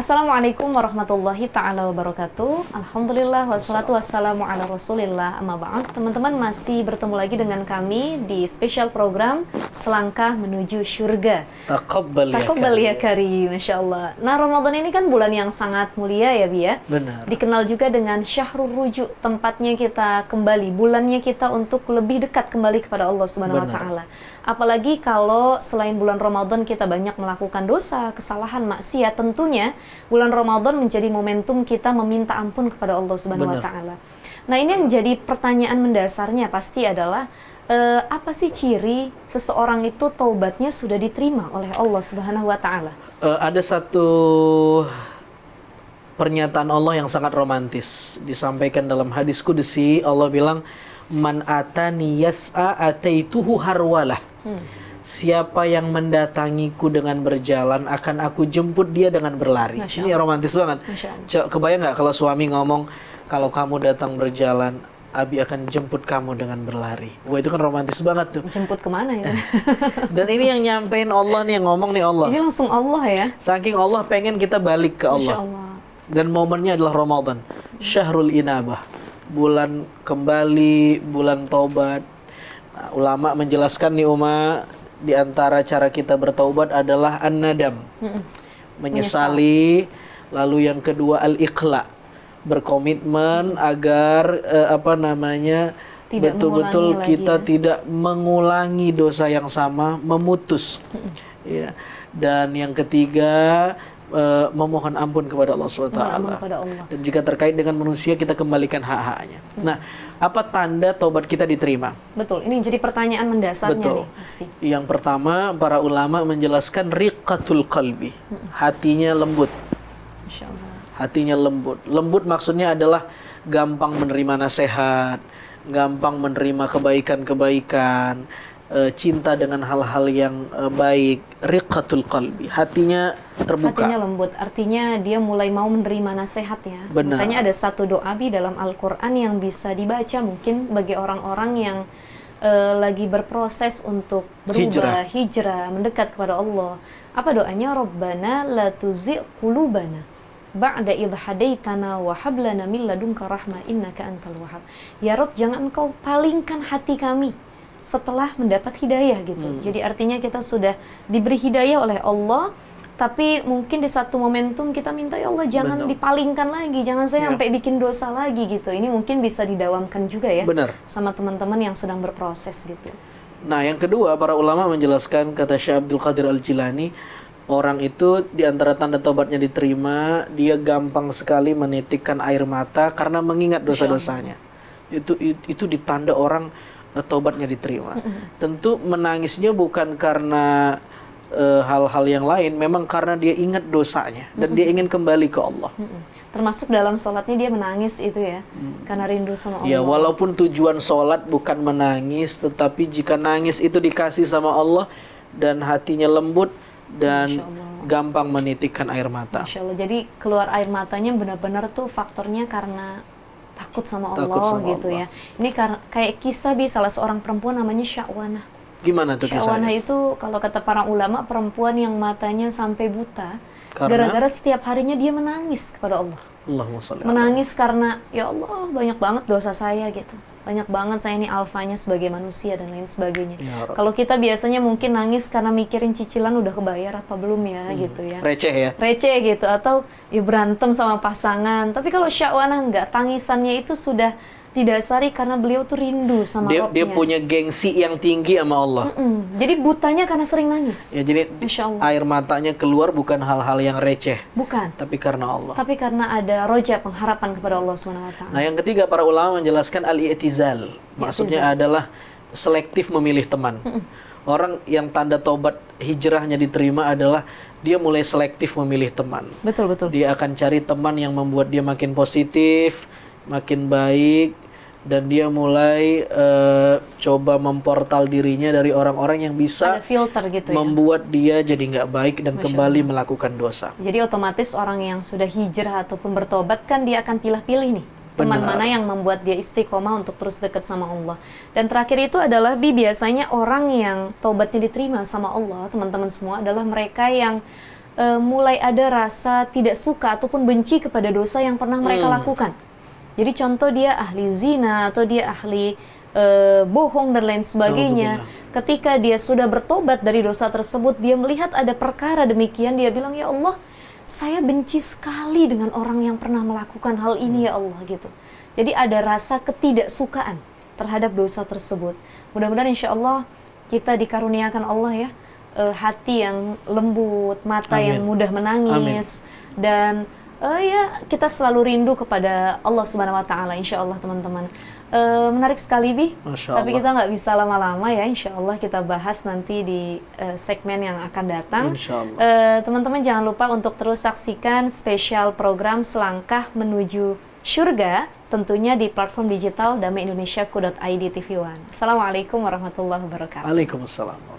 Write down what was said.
Assalamualaikum warahmatullahi ta'ala wabarakatuh. Alhamdulillah wassalatu wassalamu ala rasulillah amma ba'd. Teman-teman, masih bertemu lagi dengan kami di spesial program Selangkah Menuju Syurga. Taqabbal ya Karim, Masya Allah. Nah, Ramadan ini kan bulan yang sangat mulia ya Bi ya. Benar. Dikenal juga dengan Syahrul Rujuk, tempatnya kita kembali, bulannya kita untuk lebih dekat kembali kepada Allah Subhanahu wa Ta'ala. Apalagi kalau selain bulan Ramadan kita banyak melakukan dosa, kesalahan, maksiat, tentunya bulan Ramadan menjadi momentum kita meminta ampun kepada Allah Subhanahu wa Ta'ala. Nah, ini yang jadi pertanyaan mendasarnya pasti adalah apa sih ciri seseorang itu taubatnya sudah diterima oleh Allah Subhanahu wa Ta'ala? Ada satu pernyataan Allah yang sangat romantis disampaikan dalam hadis qudsi. Allah bilang, man atani yas'a ataituhu harwalah. Siapa yang mendatangiku dengan berjalan, akan aku jemput dia dengan berlari. Ini romantis banget. Kebayang nggak kalau suami ngomong, kalau kamu datang berjalan, Abi akan jemput kamu dengan berlari. Wah, itu kan romantis banget tuh. Jemput kemana ya? Dan ini yang nyampein Allah nih, yang ngomong nih Allah. Ini langsung Allah ya? Saking Allah pengen kita balik ke Allah. Dan momennya adalah Ramadan, Syahrul Inabah, bulan kembali, bulan taubat. Nah, ulama menjelaskan nih di antara cara kita bertaubat adalah an-nadam, menyesali. Lalu yang kedua al-iqla, berkomitmen agar betul-betul kita tidak mengulangi dosa yang sama, memutus. Ya. Dan yang ketiga, memohon ampun kepada Allah SWT. Dan jika terkait dengan manusia, kita kembalikan hak-haknya. Nah, apa tanda taubat kita diterima? Betul, ini jadi pertanyaan mendasarnya nih pasti. Yang pertama, para ulama menjelaskan riqatul qalbi, hatinya lembut. Masya Allah. Hatinya lembut. Lembut maksudnya adalah gampang menerima nasihat, gampang menerima kebaikan-kebaikan, cinta dengan hal-hal yang baik. Riqatul qalbi, hatinya terbuka. Hatinya lembut, artinya dia mulai mau menerima nasihat ya. Benar. Makanya ada satu doa Bi dalam Al-Quran yang bisa dibaca mungkin bagi orang-orang yang lagi berproses untuk berubah, hijrah, mendekat kepada Allah. Apa doanya? Rabbana la tuzigh qulubana ba'da idh hadaitana wa hab lana min ladunka rahmah innaka antal wahhab. Ya Rabb, jangan Engkau palingkan hati kami setelah mendapat hidayah gitu. Jadi artinya kita sudah diberi hidayah oleh Allah, tapi mungkin di satu momentum kita minta, ya Allah jangan dipalingkan lagi, jangan saya sampai bikin dosa lagi gitu. Ini mungkin bisa didawamkan juga ya. Benar. Sama teman-teman yang sedang berproses gitu. Nah, yang kedua, para ulama menjelaskan, kata Syekh Abdul Qadir Al-Jilani, orang itu di antara tanda taubatnya diterima, dia gampang sekali menitikkan air mata karena mengingat dosa-dosanya. Itu ditanda orang taubatnya diterima. Tentu menangisnya bukan karena hal-hal yang lain, memang karena dia ingat dosanya dan dia ingin kembali ke Allah. Termasuk dalam sholatnya dia menangis itu ya, karena rindu sama Allah. Ya, walaupun tujuan sholat bukan menangis, tetapi jika nangis itu dikasih sama Allah dan hatinya lembut dan gampang menitikkan air mata. Masya Allah. Jadi keluar air matanya benar-benar tuh faktornya karena takut sama Allah gitu ya. Ini kayak kisah salah seorang perempuan namanya Sya'wanah. Gimana tuh kisahnya? Sya'wanah itu kalau kata para ulama, perempuan yang matanya sampai buta gara-gara setiap harinya dia menangis kepada Allah. Menangis karena, ya Allah banyak banget dosa saya gitu. Banyak banget saya ini alfanya sebagai manusia dan lain sebagainya. Ya, kalau kita biasanya mungkin nangis karena mikirin cicilan udah kebayar apa belum ya gitu ya. Receh ya? Receh gitu, atau ya berantem sama pasangan. Tapi kalau Sya'wanah enggak, tangisannya itu sudah didasari karena beliau tuh rindu sama Rabbnya. Dia punya gengsi yang tinggi sama Allah. Jadi butanya karena sering nangis. Ya, jadi air matanya keluar bukan hal-hal yang receh. Bukan. Tapi karena Allah. Tapi karena ada roja, pengharapan kepada Allah SWT. Nah, yang ketiga, para ulama menjelaskan al-i'tizal. Maksudnya adalah selektif memilih teman. Orang yang tanda taubat hijrahnya diterima adalah dia mulai selektif memilih teman. Betul. Dia akan cari teman yang membuat dia makin positif, makin baik, dan dia mulai coba memportal dirinya dari orang-orang yang bisa filter gitu membuat dia jadi nggak baik dan kembali melakukan dosa. Jadi otomatis orang yang sudah hijrah ataupun bertobat kan dia akan pilih-pilih nih teman mana yang membuat dia istiqomah untuk terus dekat sama Allah. Dan terakhir itu adalah biasanya orang yang tobatnya diterima sama Allah, teman-teman semua, adalah mereka yang mulai ada rasa tidak suka ataupun benci kepada dosa yang pernah mereka lakukan. Jadi contoh dia ahli zina atau dia ahli bohong dan lain sebagainya. Ketika dia sudah bertobat dari dosa tersebut, dia melihat ada perkara demikian, dia bilang, ya Allah, saya benci sekali dengan orang yang pernah melakukan hal ini ya Allah gitu. Jadi ada rasa ketidaksukaan terhadap dosa tersebut. Mudah-mudahan insya Allah kita dikaruniakan Allah ya, hati yang lembut, mata yang mudah menangis, dan ya kita selalu rindu kepada Allah Subhanahu Wa Taala insya Allah teman-teman. Menarik sekali Bi, tapi kita nggak bisa lama-lama ya, insya Allah kita bahas nanti di segmen yang akan datang. Teman-teman jangan lupa untuk terus saksikan spesial program Selangkah Menuju Surga, tentunya di platform digital damaiindonesia.co.id TV One. Assalamualaikum warahmatullahi wabarakatuh. Waalaikumsalam.